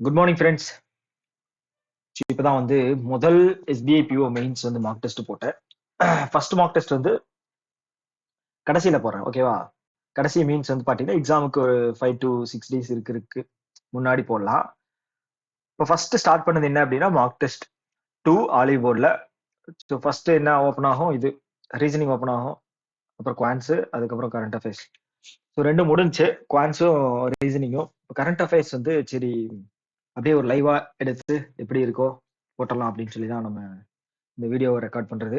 Good morning friends. இப்பதான் வந்து முதல் எஸ்பிஐ பிஓ மெயின்ஸ் வந்து மார்க் டெஸ்ட் போட்டேன். ஃபர்ஸ்ட் மார்க் டெஸ்ட் வந்து கடைசியில போடுறேன். ஓகேவா? கடைசி மீன்ஸ் வந்து பாத்தீங்கன்னா எக்ஸாமுக்கு ஒரு 5 to 6 days இருக்கு முன்னாடி போடலாம். இப்போ ஃபர்ஸ்ட் ஸ்டார்ட் பண்ணது என்ன அப்படின்னா மார்க் டெஸ்ட் 2 ஆலிவ் போர்டில். ஸோ ஃபர்ஸ்ட் என்ன ஓப்பன் ஆகும், இது ரீசனிங் ஓப்பன் ஆகும், அப்புறம் குவான்ஸ், அதுக்கப்புறம் கரண்ட் அஃபேர்ஸ். ஸோ ரெண்டும் முடிஞ்சு, குவான்ஸும் ரீசனிங்கும். கரண்ட் அஃபேர்ஸ் வந்து சரி அப்படியே ஒரு லைவா எடுத்து எப்படி இருக்கோ போட்டலாம் அப்படின்னு சொல்லி தான் நம்ம இந்த வீடியோவை ரெக்கார்ட் பண்றது.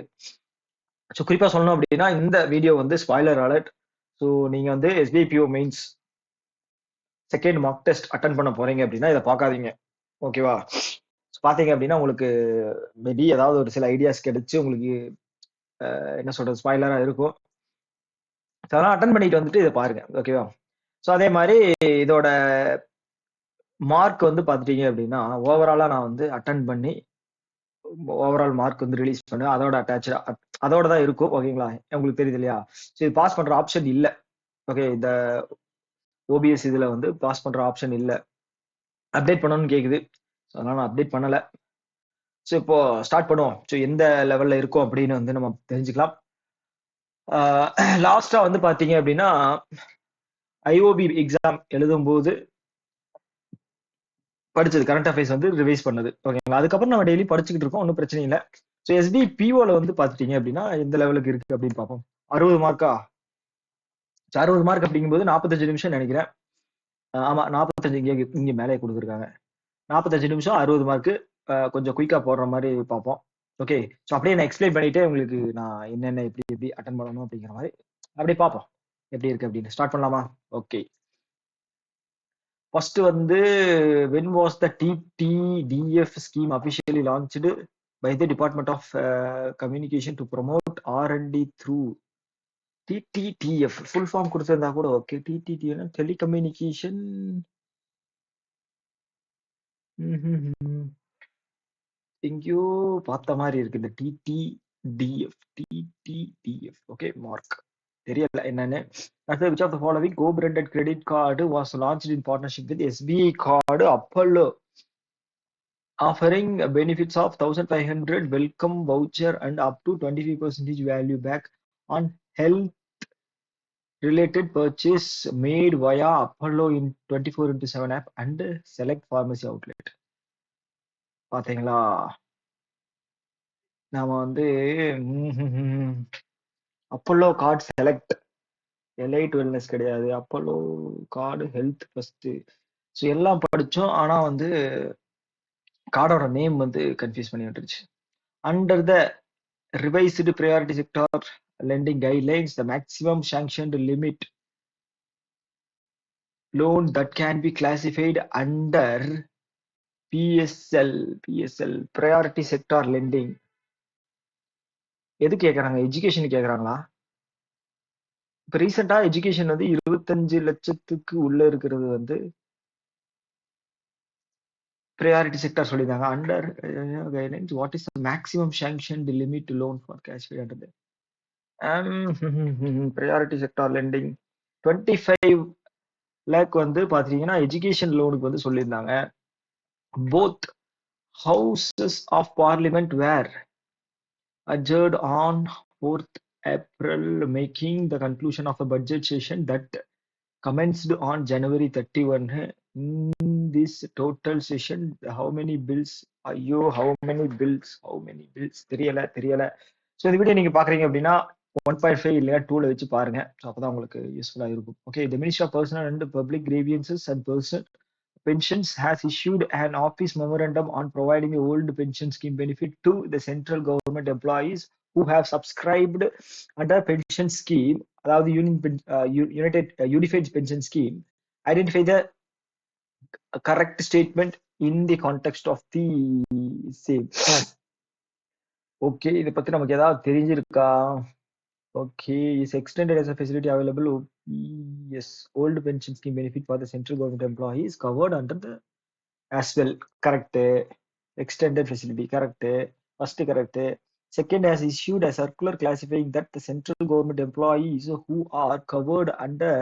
ஸோ குறிப்பா சொல்லணும் அப்படின்னா இந்த வீடியோ வந்து ஸ்பாய்லர் அலர்ட். ஸோ நீங்க வந்து SBI PO mains second mock test attend பண்ண போறீங்க அப்படின்னா இதை பார்க்காதீங்க. ஓகேவா? பாத்தீங்க அப்படின்னா உங்களுக்கு மேபி ஏதாவது ஒரு சில ஐடியாஸ் கிடைச்சு உங்களுக்கு என்ன சொல்றது ஸ்பாய்லரா இருக்கும். அதெல்லாம் அட்டன் பண்ணிட்டு வந்துட்டு இதை பாருங்க. ஓகேவா? ஸோ அதே மாதிரி இதோட மார்க் வந்து பாத்துட்டீங்க அப்படின்னா ஓவராலா நான் வந்து அட்டன் பண்ணி ஓவரால் மார்க் வந்து ரிலீஸ் பண்ணு அதோட அட்டாச்சா அதோட தான் இருக்கும். ஓகேங்களா? உங்களுக்கு தெரியுது இல்லையா? ஸோ இது பாஸ் பண்ற ஆப்ஷன் இல்லை. ஓகே, இந்த ஓபிஎஸ் இதுல வந்து பாஸ் பண்ற ஆப்ஷன் இல்லை. அப்டேட் பண்ணணும்னு கேக்குது. ஸோ அதனால நான் அப்டேட் பண்ணல. ஸோ இப்போ ஸ்டார்ட் பண்ணுவோம். ஸோ எந்த லெவல்ல இருக்கும் அப்படின்னு வந்து நம்ம தெரிஞ்சுக்கலாம். லாஸ்டா வந்து பாத்தீங்க அப்படின்னா ஐஓபி எக்ஸாம் எழுதும் போது படிச்சது கரண்ட் அஃபேர்ஸ் வந்து ரிவைஸ் பண்ணது. ஓகேங்களா? அதுக்கப்புறம் நம்ம டெய்லி படிச்சுக்கிட்டு இருக்கோம், ஒன்றும் பிரச்சனை இல்லை. ஸோ எஸ்பி பிஓல வந்து பாத்துட்டீங்க அப்படின்னா எந்த லெவலுக்கு இருக்கு அப்படின்னு பார்ப்போம். 60 மார்க்கா? 60 மார்க் அப்படிங்கும்போது 45 நிமிஷம் நினைக்கிறேன். ஆமா 45 இங்க மேலே கொடுத்துருக்காங்க. 45 நிமிஷம் 60 மார்க். கொஞ்சம் குயிக்கா போடுற மாதிரி பார்ப்போம். ஓகே, ஸோ அப்படியே நான் எக்ஸ்பிளைன் பண்ணிட்டு உங்களுக்கு நான் என்னென்ன எப்படி எப்படி அட்டன் பண்ணணும் அப்படிங்கிற மாதிரி அப்படியே பார்ப்போம் எப்படி இருக்கு அப்படின்னு. ஸ்டார்ட் பண்ணலாமா? ஓகே, ஃபர்ஸ்ட் வந்து when was the TTDF scheme officially launched by the Department of Communication to promote R&D through TTTF full form கொடுத்திருந்தா கூட ஓகே. TTTF டெலிகம்யூனிகேஷன் எங்கேயோ பார்த்த மாதிரி இருக்கு இந்த TTDF. ஓகே, மார்க் தெரியல என்னன்னு. which of the following co-branded credit card was launched in partnership with SBI card Apollo offering benefits of 1500 welcome voucher and up to 25% value back on health related purchase made via Apollo in 24/7 app and select pharmacy outlet. பாத்தீங்களா? நாம வந்து Apollo card select, elite wellness கிடையாது, Apollo card health first. So எல்லாம் படிச்சோம், ஆனா வந்து கார்டோட name வந்து கன்ஃபியூஸ் பண்ணி விட்டுருச்சு. Under the revised priority sector lending guidelines, the maximum sanctioned limit loan that can be classified under PSL priority sector lending எது கேக்குறாங்க? எஜுகேஷன் கேக்குறாங்களா? இப்ப ரீசெண்டா எஜுகேஷன் வந்து 25 லட்சத்துக்கு உள்ள இருக்கிறது வந்து priority sector சொல்லிருக்காங்க. under guidelines what is the maximum sanctioned limit loan for cash under the priority sector lending 25 lakh வந்து பாத்தீங்கன்னா எஜுகேஷன் லோனுக்கு வந்து சொல்லியிருந்தாங்க. both houses of parliament were adjourned on 4th April, making the conclusion of a budget session that commenced on January 31. In this total session, how many bills? ஐயோ, how many bills தெரியல. So இந்த video நீங்க பாக்குறீங்க அப்படின்னா 1.5 இல்லையா 2ல வச்சு பாருங்க. So அப்பதான் உங்களுக்கு யூஸ்ஃபுல்லா இருக்கும். Okay, the Ministry of Personal and Public Grievances and Personal Pensions has issued an office memorandum on providing the old pension scheme benefit to the central government employees who have subscribed under pension scheme, அதாவது unified pension scheme. Identify the correct statement in the context of the same. Okay, இதை பத்தி நமக்கு ஏதாவது தெரிஞ்சிருக்கா? Okay, is extended as a facility available. Yes, old pension scheme benefit for the central government employees covered under the as well. Correct. Extended facility. Correct. First correct. Second, has issued a circular classifying that the central government employees who are covered under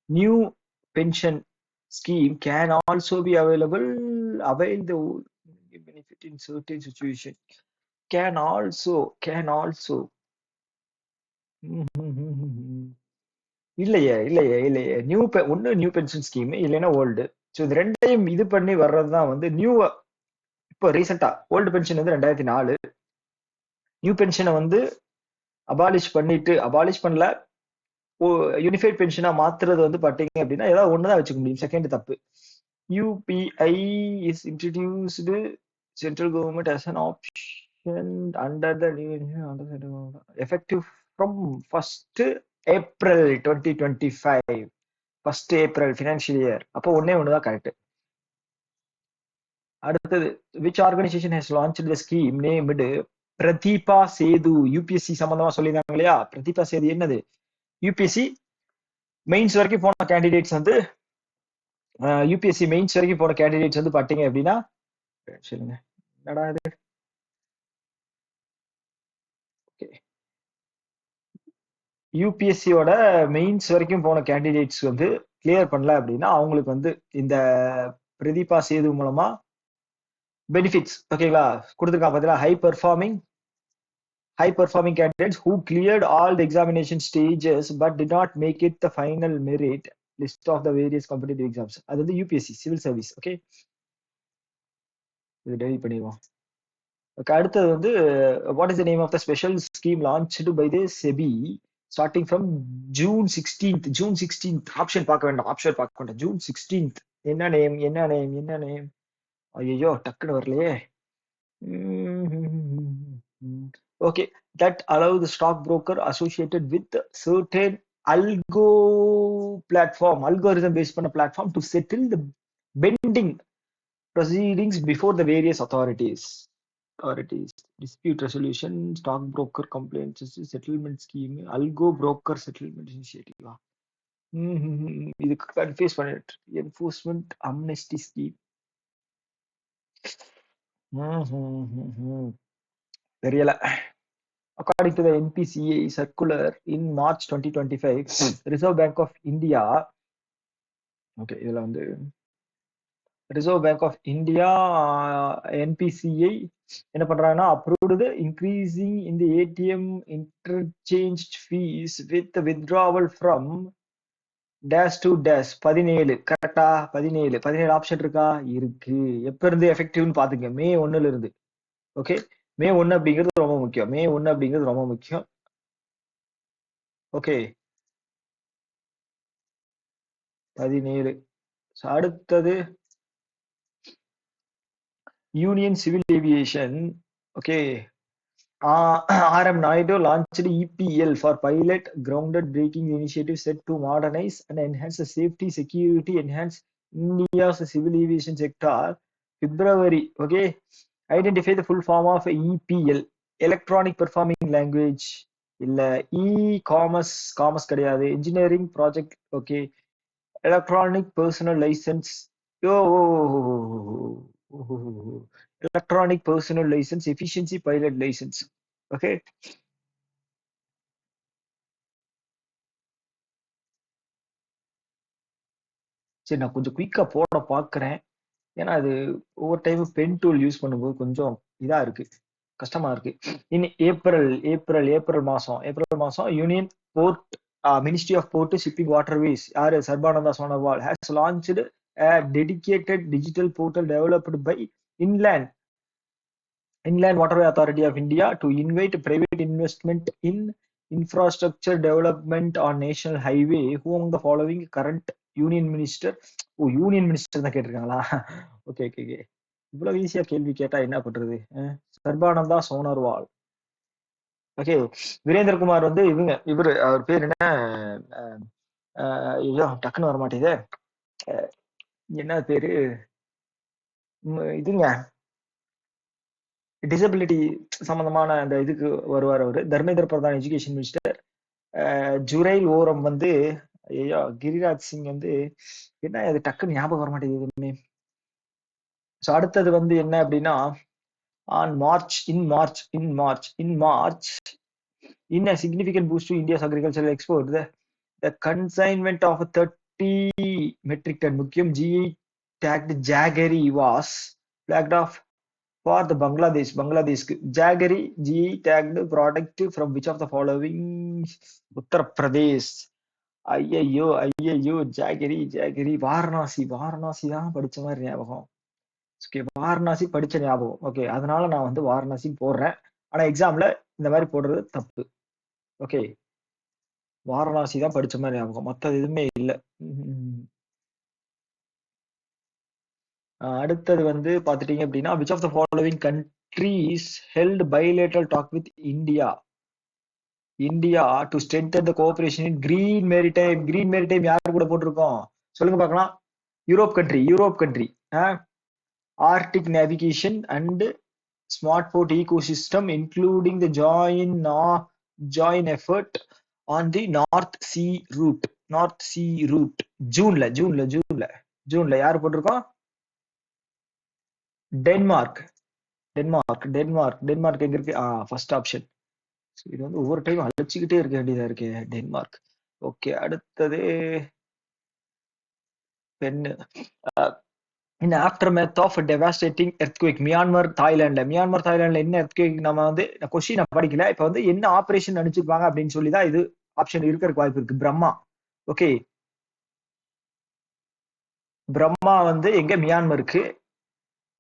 new pension scheme can also be available avail the benefit in certain situation. Can also. இல்லையே ஒன்னு new pension scheme இல்லைன்னா old. So இது ரெண்டையும் இது பண்ணி வர்றதுதான் வந்து new. இப்போ ரீசெண்டா ஓல்டு பென்ஷன் வந்து 2004. நியூ பென்ஷனை வந்து அபாலிஷ் பண்ணல, யூனிஃபைட் பென்ஷனா மாத்துறது வந்து பாத்தீங்க அப்படின்னா ஏதாவது ஒண்ணுதான் வச்சுக்க முடியும். செகண்ட் தப்பு. UPI is introduced central government as an option under the effective from 1st April 2025. 1st April financial year. அப்போ ஒண்ணுதான் கரெக்ட். அடுத்தது, which organization has launched the scheme named Pratibha Setu? UPSC சம்பந்தமா சொல்லியிருந்தாங்க இல்லையா? பிரதீபா சேது என்னது? யூபிஎஸ்சி மெயின்ஸ் வரைக்கும் போன கேண்டிடேட்ஸ் வந்து பாத்தீங்க அப்படின்னா சொல்லுங்க என்னடா இது. யூபிஎஸ்சியோட மெயின்ஸ் வரைக்கும் போன கேண்டிடேட்ஸ் வந்து கிளியர் பண்ணல அப்படின்னா அவங்களுக்கு வந்து இந்த பிரதீபா சேது மூலமா பெனிஃபிட்ஸ் ஓகேங்களா கொடுத்துருக்காங்க. பார்த்தீங்களா? high performing candidates who cleared all the examination stages but did not make it the final merit list of the various competitive exams. அது வந்து யூபிஎஸ்சி சிவில் சர்வீஸ். ஓகே, இது டெலிட் பண்ணிடுவோம். ஓகே, அடுத்தது வந்து what is the name of the special scheme launched by the SEBI starting from June 16th. Option பார்க்க வேண்டாம். June 16th. என்ன name? ஐயோ டக்குன்னு வரலையே. Okay, that allow the stockbroker associated with certain algorithm based on a platform to settle the pending proceedings before the various authorities. Dispute resolution, stockbroker complaints, settlement scheme, algo broker settlement initiative. இதுக்கு confuse பண்ணிட்டு enforcement amnesty scheme. தெரியல. According to the NPCA circular in March 2025, Reserve Bank of India, okay, இதுல வந்து Reserve Bank of India NPCA என்ன பண்றாங்கன்னா approved increasing in the ATM interchange fees with the withdrawal from dash to dash 17. கரெக்டா? 17 option இருக்கா? இருக்கு. எப்ப இருந்து எஃபெக்டிவ்னு பாத்துங்க. மே 1ல இருந்து. ஓகே, மே 1 அப்படிங்கிறது ரொம்ப முக்கியம். ஓகே, 17. அடுத்தது union civil aviation. Okay, RM Naidu launched EPL for pilot grounded braking initiative set to modernize and enhance the safety, security, enhance India's civil aviation sector. February. Okay, identify the full form of EPL. Electronic Performing Language. இல்ல commerce கிடையாது. Engineering project. Okay, electronic personal license. Electronic personal license, efficiency pilot license. Okay, சரி நான் கொஞ்சம் குயிக்கா போட பாக்குறேன். ஏன்னா அது ஒவ்வொரு டைம் பென் டூல் யூஸ் பண்ணும்போது கொஞ்சம் இதா இருக்கு, கஷ்டமா இருக்கு. இன் ஏப்ரல் மாசம் union port ministry of port shipping waterways யாரு? Sarbananda Sonowal has launched a dedicated digital portal developed by Inland Waterway Authority of India to invite private investment in infrastructure development on national highway. Who among the following current union minister? Union minister தான் கேட்டிருக்காங்களா? Okay, இவ்வளவு ஈஸியா கேள்வி கேட்டா என்ன பண்றது? Sarbananda Sonowal. Okay, Virendrakumar வந்து இவரு அவர் பேர் என்ன? ஐயோ டக்குன்னு வர மாட்டேங்குது. என்ன பேரு? இதுங்க, டிசபிலிட்டி சம்பந்தமான அந்த இதுக்கு வருவார் அவரு. Dharmendra Pradhan education minister. ஜுரைல் ஓரம் வந்து ஐயோ கிரிராஜ் சிங் வந்து என்ன அது டக்குன்னு ஞாபகம் வர மாட்டேங்குது. ஸோ அடுத்தது வந்து என்ன அப்படின்னா, in March, in a significant boost to India's agricultural export, the consignment of 30 metric ton முக்கியம் GI tagged Jaggery was flagged off for the Bangladesh. Jaggery G tagged product from which of the following? Uttar Pradesh. ஐயையோ ஜாகிரி வாரணாசி தான் படிச்ச மாதிரி ஞாபகம். Okay, Varanasi படிச்ச ஞாபகம். Okay, அதனால நான் வந்து வாரணாசி போடுறேன். ஆனா எக்ஸாம்ல இந்த மாதிரி போடுறது தப்பு. ஓகே, வாரணாசி தான் படிச்ச மாதிரி ஞாபகம், மத்தது எதுவுமே இல்ல. அடுத்தது வந்து பாத்துட்டீங்க அப்படின்னா, which of the following countries held bilateral talk with India to strengthen the cooperation in green maritime யாரு கூட போட்டிருக்கோம் சொல்லுங்க பார்க்கலாம். Europe country. Arctic navigation and smart port ecosystem, including the joint effort on the North Sea route. ஜூன்ல யாரு போட்டிருக்கோம்? Denmark எங்க இருக்கு? First option. இது வந்து ஒவ்வொரு டைம் அழைச்சிக்கிட்டே இருக்க வேண்டியதா இருக்கு. டென்மார்க். ஓகே, அடுத்தது பெண்ணு. In the aftermath of a devastating earthquake, Myanmar தாய்லாந்துல என்ன earthquake? நம்ம வந்து கொஸ்டின் நான் படிக்கல. இப்ப வந்து என்ன ஆபரேஷன் நினைச்சிருப்பாங்க அப்படின்னு சொல்லிதான் இது ஆப்ஷன் இருக்கிறதுக்கு வாய்ப்பு இருக்கு. பிரம்மா. ஓகே, பிரம்மா வந்து எங்க? மியான்மருக்கு.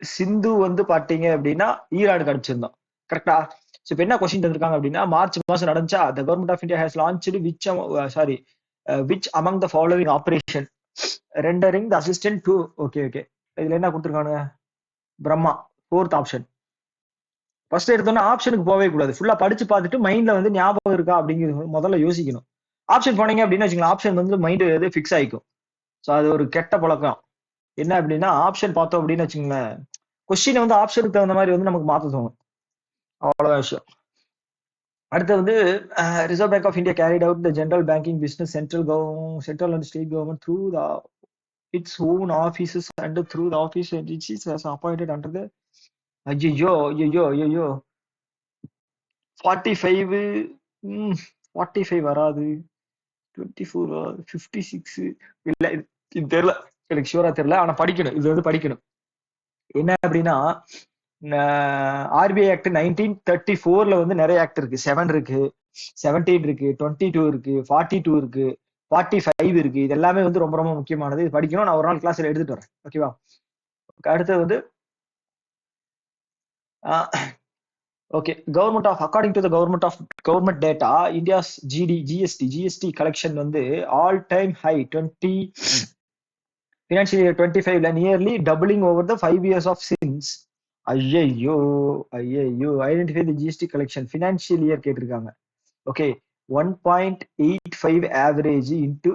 சிந்து வந்து பாத்தீங்க அப்படின்னா ஈரானுக்கு அனுப்பிச்சிருந்தோம். கரெக்டா? இப்ப என்ன கொஸ்டின் தந்திருக்காங்க அப்படின்னா, மார்ச் மாசம் நடந்துச்சா, the government of India has launched which among the following operation rendering the assistant to okay இதுல என்ன கொடுத்துருக்கானுங்க? பிரம்மா. Fourth option. ஃபர்ஸ்ட் எடுத்தோன்னா ஆப்ஷனுக்கு போகவே கூடாது. ஃபுல்லா படிச்சு பார்த்துட்டு மைண்ட்ல வந்து ஞாபகம் இருக்கா அப்படிங்கிறது முதல்ல யோசிக்கணும். ஆப்ஷன் போனீங்க அப்படின்னு வச்சுக்கலாம், ஆப்ஷன் வந்து மைண்ட் எது ஃபிக்ஸ் ஆயிக்கும். ஸோ அது ஒரு கெட்ட பழக்கம். என்ன அப்படின்னா, ஆப்ஷன் பார்த்தோம் அப்படின்னு வச்சுங்களேன், கொஸ்டினை வந்து ஆப்ஷனுக்கு தகுந்த மாதிரி வந்து நமக்கு மாற்ற தோணும். அவ்வளவுதான் விஷயம். அடுத்து வந்து reserve bank of India carried out the general banking business central and state government through its own offices and through the office agencies as appointed under the ஐயோ 45 வராது, 24 56 இல்ல, இது தெரியல, எனக்கு ஷூரா தெரியல. ஆனா படிக்கணும், இது வந்து படிக்கணும். என்ன அப்படின்னா, ஆர்பிஐ ஆக்ட் 1934ல வந்து நிறைய ஆக்ட் இருக்கு. 7 இருக்கு, 17 இருக்கு, 22 இருக்கு, 42 இருக்கு, 45 இருக்கு. இது எல்லாமே வந்து ரொம்ப ரொம்ப முக்கியமானது. இது படிக்கணும். நான் ஒரு நாள் கிளாஸ்ல எடுத்துட்டு வரேன். ஓகேவா? அடுத்தது வந்து okay, according to the government data, India's GST collection வந்து all time high financial year 25ல nearly doubling over the 5 years of since. ஐயோ ஐடென்டிஃபை தி ஜிஎஸ்டி கலெக்ஷன் ஃபினான்ஷியல் இயர் கேட்டிருக்காங்க. ஓகே, 1.85 ஆவரேஜ் இன்டு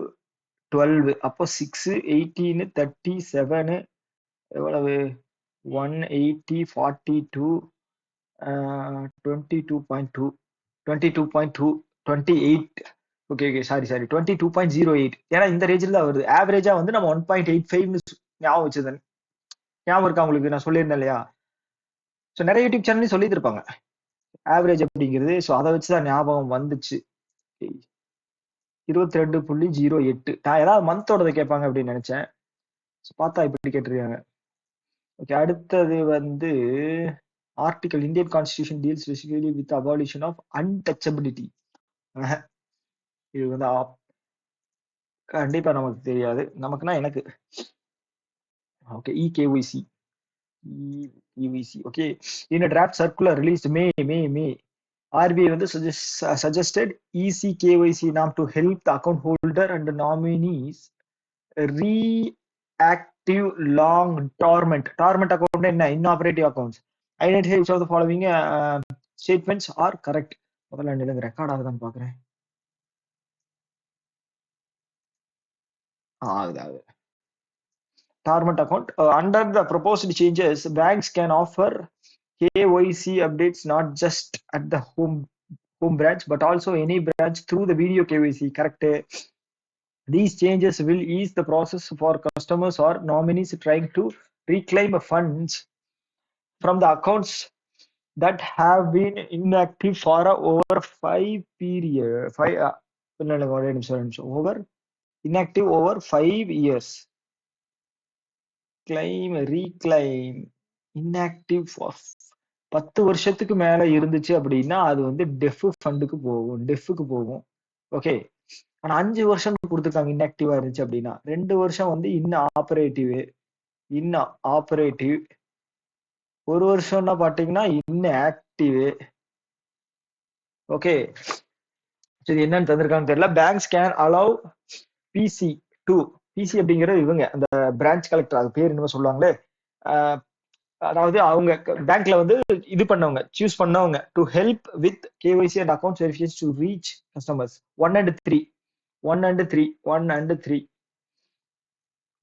12, அப்போ 6, 18, 37 எவ்வளவு? 180, 42, 22.2, 28. Okay sorry 22.08. ஏன்னா இந்த ரேஞ்சில் தான் வருது. ஆவரேஜா வந்து நம்ம 1.85 ஞாபகம் வச்சது. ஞாபகம் இருக்கா உங்களுக்கு? நான் சொல்லியிருந்தேன் இல்லையா? ஸோ நிறைய யூடியூப் சேனல்லையும் சொல்லிட்டு இருப்பாங்க ஆவரேஜ் அப்படிங்கிறது. ஸோ அதை வச்சுதான் ஞாபகம் வந்துச்சு. 22.08. நான் ஏதாவது மந்தோடதை கேட்பாங்க அப்படின்னு நினைச்சேன். பார்த்தா இப்படி கேட்டிருக்காங்க. ஓகே, அடுத்தது வந்து article Indian constitution deals specifically with abolition of untouchability. இது வந்து கண்டிப்பா நமக்கு தெரியாது. நமக்குன்னா எனக்கு. Okay, eKYC. Okay, in a draft circular released May, RBI வந்து suggested ECKYC norm to help the account holder and the nominees reactive long dormant account என்ன? inoperative accounts. Identify which of the following statements are correct. முதல்ல எனக்கு record ஆகுதான்னு பாக்குறேன். ஆகுது. dormant account. Under the proposed changes, banks can offer KYC updates not just at the home branch but also any branch through the video KYC. Correct. These changes will ease the process for customers or nominees trying to reclaim funds from the accounts that have been inactive for over 5 years. Claim reclaim inactive for 10 வருஷத்துக்கு மேல இருந்துச்சு அப்படின்னா அது வந்து def ஃபண்டுக்கு போகும், டெஃப்க்கு போகும். Okay. ஆனா 5 வருஷம் கொடுத்துருக்காங்க inactive இருந்துச்சு அப்படின்னா. 2 வருஷம் வந்து inoperative, inoperative. 1 வருஷம்னா பாத்தீங்கன்னா inactive. ஓகே. இது என்னன்னு தந்திருக்காங்கன்னு தெரியல. Banks can allow PC to PC அப்படிங்கிறது இவங்க அந்த பிரான்ச் கலெக்டர், அது பேர் என்னமோ சொல்லுவாங்களே, அஹ், அதாவது அவங்க பேங்க்ல வந்து இது பண்ணவங்க, சூஸ் பண்ணவங்க to help with KYC and account verification to reach customers 1 and 3 1 and 3 1 and 3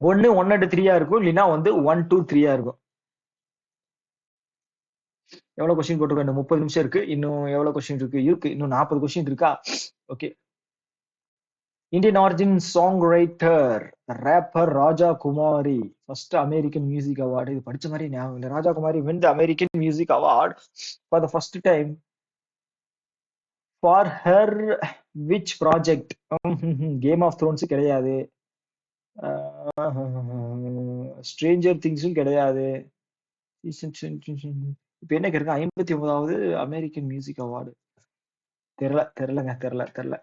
ஒன்னு 1 and 3 இருக்கும், இல்லைன்னா வந்து 1 to 3 இருக்கும். எவ்வளவு கொஸ்டின் போட்டிருக்கோம்? இன்னும் 30 நிமிஷம் இருக்கு. இன்னும் எவ்வளவு கொஸ்டின் இருக்கு இன்னும் 40 கொஸ்டின் இருக்கா? Okay. Indian origin song writer rapper Raja Kumari first American music award. இது படிச்ச மாதிரி ஞாபகம் இல்லை. Raja Kumari win the American Music Award for the first time for her which project? Game of thrones கிடையாது, ஸ்ட்ரேஞ்சர் திங்ஸும் கிடையாது. இப்ப என்ன கேட்க? 59வது அமெரிக்கன் மியூசிக் அவார்டு. தெரியல.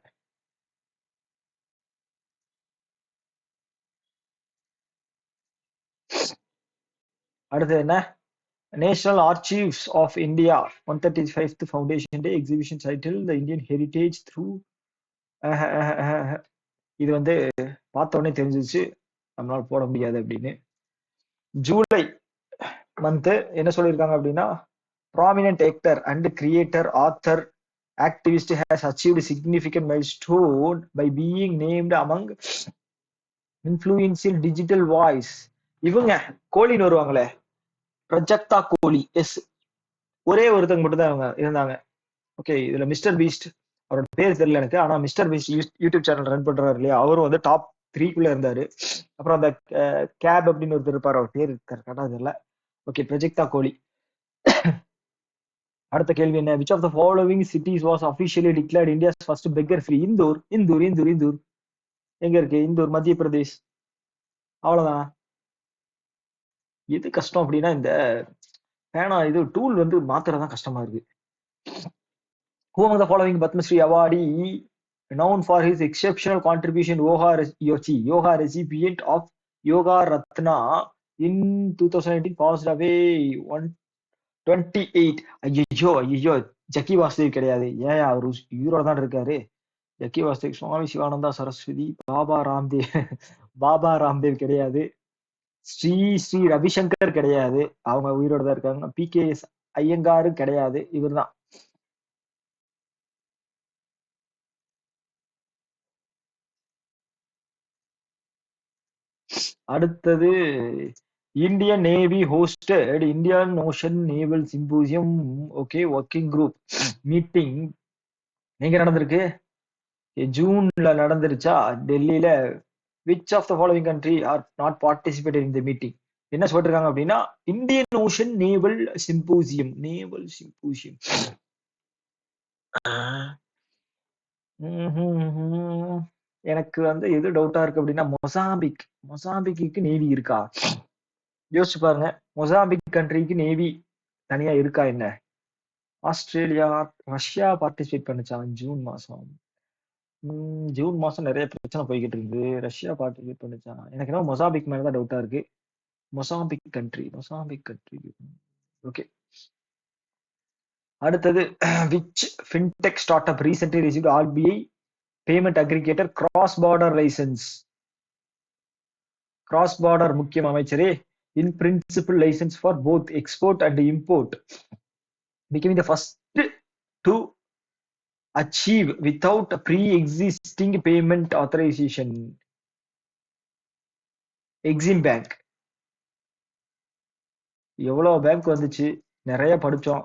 அடுத்து என்ன? National archives of India 135th foundation day exhibition title the Indian heritage through. இது வந்து பார்த்த உடனே தெரிஞ்சிச்சு நம்மளால போட முடியாது அப்படின்னு. ஜூலை மந்த் என்ன சொல்லியிருக்காங்க அப்படின்னா, prominent actor and creator author activist has achieved significant milestone by being named among influential digital voice. இவங்க கோலின்னு வருவாங்களே, பிரஜக்தா கோலி. எஸ், ஒரே ஒருத்தங்க மட்டும் தான் அவங்க இருந்தாங்க. ஓகே. இதுல மிஸ்டர் பீஸ்ட், அவரோட பேர் தெரியல எனக்கு, ஆனா mister Beast YouTube channel run பண்றாரு இல்லையா, அவரும் வந்து டாப் 3 இருந்தாரு. அப்புறம் அந்த கேப் அப்படின்னு ஒருத்தர் இருப்பாரு, அவர் பேர் கரெக்டா தெரியல. ஓகே, பிரஜக்தா கோலி. அடுத்த கேள்வி என்ன? Which of the following cities was officially declared India's first beggar free? Indore. எங்க இருக்கு இந்தூர்? மத்திய பிரதேஷ். அவ்வளவுதான். எது கஷ்டம் அப்படின்னா இந்த பேனா இது டூல் வந்து மாத்துறதான் கஷ்டமா இருக்கு. Who among the following Padma Shri awardee known for his exceptional contribution yoga recipient of Yoga Ratna in 2019 passed away 128. ஐயோ ஜக்கி வாசுதேவ் கிடையாது. ஏன் அவரு உயிரோட தான் இருக்காரு. ஜக்கி வாசுதேவ், சுவாமி சிவானந்தா சரஸ்வதி, பாபா ராம்தேவ் கிடையாது. ஸ்ரீ ரவிசங்கர் கிடையாது, அவங்க உயிரோட தான் இருக்காங்க. PKS ஐயங்காரு கிடையாது, இவர்தான். அடுத்தது, Indian navy hosted Indian ocean naval symposium. Okay, working group meeting எங்க நடந்திருக்கு? ஜூன்ல நடந்துருச்சா டெல்லியில. Which of the following country are not participated in the meeting? என்ன சொல்லிருக்காங்க அப்படின்னா, இந்தியன் ஓஷன் நேவல் சிம்போசியம். எனக்கு வந்து எது டவுட்டா இருக்கு அப்படின்னா, மொசாம்பிக்கு நேவி இருக்கா? யோசிச்சு பாருங்க. மொசாம்பிக் கண்ட்ரிக்கு நேவி தனியா இருக்கா என்ன? ஆஸ்திரேலியா, ரஷ்யா பார்ட்டிசிபேட் பண்ணுச்சான் ஜூன் மாசம் நிறைய பிரச்சனை போய்கிட்டு இருக்கு. ரஷ்யா பார்ட்டிசிபேட் பண்ணுச்சான். எனக்கு என்ன மொசாம்பிக் மேலதான் டவுட்டா இருக்கு. Mozambique country. ஓகே. அடுத்தது, which fintech start up recently received RBI payment aggregator cross border licence? Cross border முக்கியம் அமைச்சரே. In principle licence for both export and import, becoming the first to achieve without pre-existing payment authorization. EXIM bank. எவ்வளவு bank வந்துச்சு, நிறைய படிச்சோம்.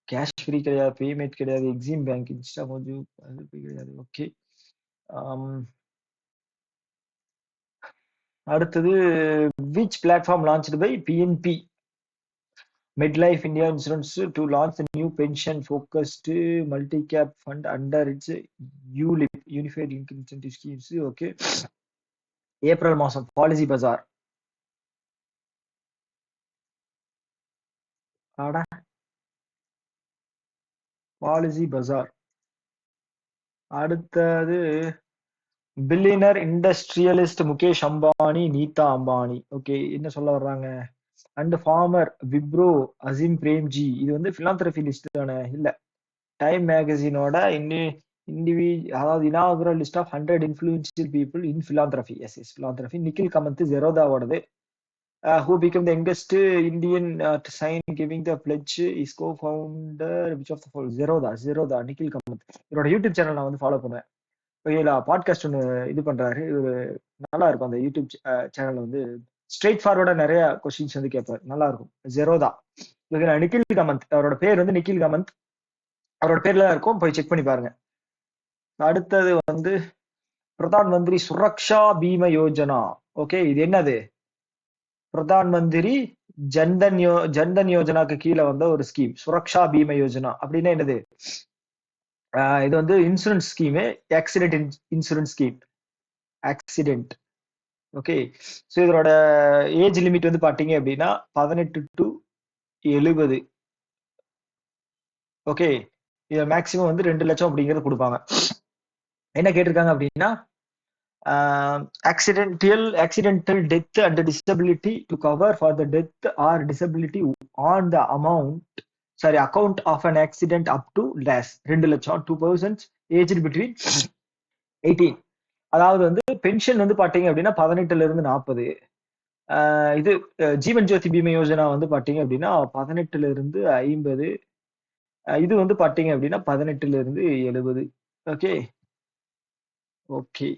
Cash free கிடையாது, payment கிடையாது, EXIM bank, insta கொஞ்சம் கிடையாது. ஓகே. அடுத்தது, which platform launched by PNB MedLife India Insurance to launch a new pension-focused multi-cap fund under its ULIP, Unified Income Incentive Schemes. Okay. April மாசம் policy பஜார். அட policy பஜார். அடுத்தது billionaire industrialist Mukesh Ambani, நீதா Ambani. Okay, என்ன சொல்ல வர்றாங்க? And former Wipro Azim Premji. இது வந்து பிலாந்திரபி list தானே? இல்ல, டைம் மேகசினோட இண்டிவி அதாவது inaugural list of 100 influential people in philanthropy. Yes yes philanthropy. Nikhil Kamath ஜெரோதாவோடது. Who became the youngest Indian to sign giving the pledge is co-founder which of the following? Zerodha Nikhil Kamath. இவரோட யூடியூப் சேனல் நான் வந்து ஃபாலோ பண்ணுவேன். ஓகேங்களா? பாட்காஸ்ட் ஒன்று இது பண்றாரு. இவரு நல்லா இருக்கும். அந்த யூடியூப் சேனல் வந்து ஸ்ட்ரெயிட் ஃபார்வர்டா நிறைய கொஸ்டின்ஸ் வந்து கேட்பாரு. நல்லா இருக்கும். ஜெரோதா. ஓகேங்களா? நிக்கில் கமந்த். அவரோட பேர் வந்து நிக்கில் கமந்த். அவரோட பேர்ல தான் இருக்கும். போய் செக் பண்ணி பாருங்க. அடுத்தது வந்து பிரதான் மந்திரி சுரக்ஷா பீம யோஜனா. ஓகே, இது என்னது? பிரதான் மந்திரி ஜன்தன் யோஜனாக்கு கீழே வந்த ஒரு ஸ்கீம். சுரக்ஷா பீம யோஜனா அப்படின்னா என்னது? இது வந்து insurance scheme. Accident insurance scheme. Accident. Okay. So இதோட ஏஜ் லிமிட் வந்து பாத்தீங்க அப்படின்னா 18 to 70. ஓகே, இது மேக்சிமம் வந்து 2 லட்சம் அப்படிங்கிறது கொடுப்பாங்க. என்ன கேட்டிருக்காங்க அப்படின்னா accidental death and disability to cover for the death or disability on the account of an accident up to less 2 லட்சம் 2 persons aged between 18. அதாவது வந்து பென்ஷன் வந்து பாத்தீங்க அப்படின்னா 18ல இருந்து 40. இது ஜீவன் ஜோதி பீம யோஜனா வந்து பாத்தீங்க அப்படின்னா 18ல இருந்து 50. இது வந்து பாத்தீங்க அப்படின்னா 18ல இருந்து 70. Okay okay.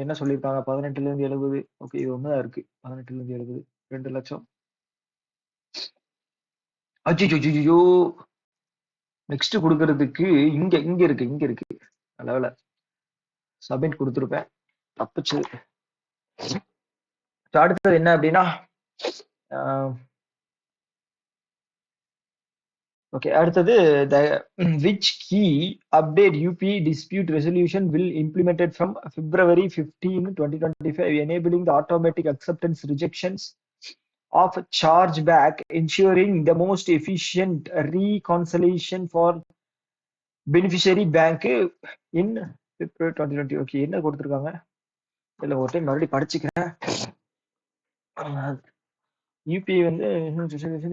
என்ன சொல்லியிருக்காங்க? 18ல இருந்து 70. ஓகே, இது ஒண்ணுதான் இருக்கு. 18ல இருந்து 70 2 லட்சம். அச்சோ, நெக்ஸ்ட் கொடுக்கறதுக்கு இங்க இங்க இருக்கு. நல்ல வேலை சப்மிட் கொடுத்துருப்பேன், தப்பிச்சு. அடுத்தது என்ன அப்படின்னா ஓகே, அடுத்தது which key update UP dispute resolution will implemented from February 15, 2025, enabling the automatic acceptance rejections of chargeback, ensuring the most efficient reconciliation for beneficiary bank in February 2020. Okay, என்ன கொடுத்துருக்காங்க? இல்ல, ஒரு டைம் மறுபடியும் படிச்சுக்கிறேன். யூபிஐ வந்து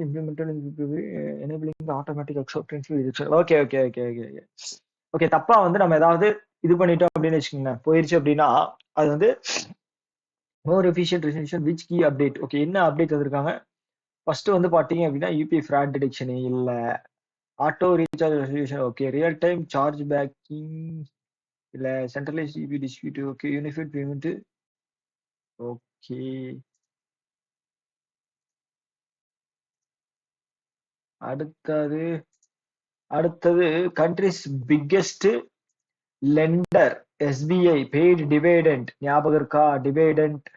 implemented enabling the automatic acceptance. Okay okay okay okay okay. தப்பா வந்து நம்ம ஏதாவது இது பண்ணிட்டோம் அப்படின்னு வச்சுக்கோங்க, போயிருச்சு அப்படின்னா அது வந்து more efficient resolution which key update. Okay, என்ன அப்டேட் வந்திருக்காங்க? ஃபர்ஸ்ட் வந்து பாத்தீங்க அப்படின்னா யூபிஐ ஃப்ராட் டிடெக்ஷன் இல்ல, auto recharge resolution. Okay, real time charge backing இல்ல, centralise UPI dispute. Okay, unified payment. Okay, அடுத்தது country's biggest lender SBI paid dividend. ஞாபகம் இருக்கா? Dividend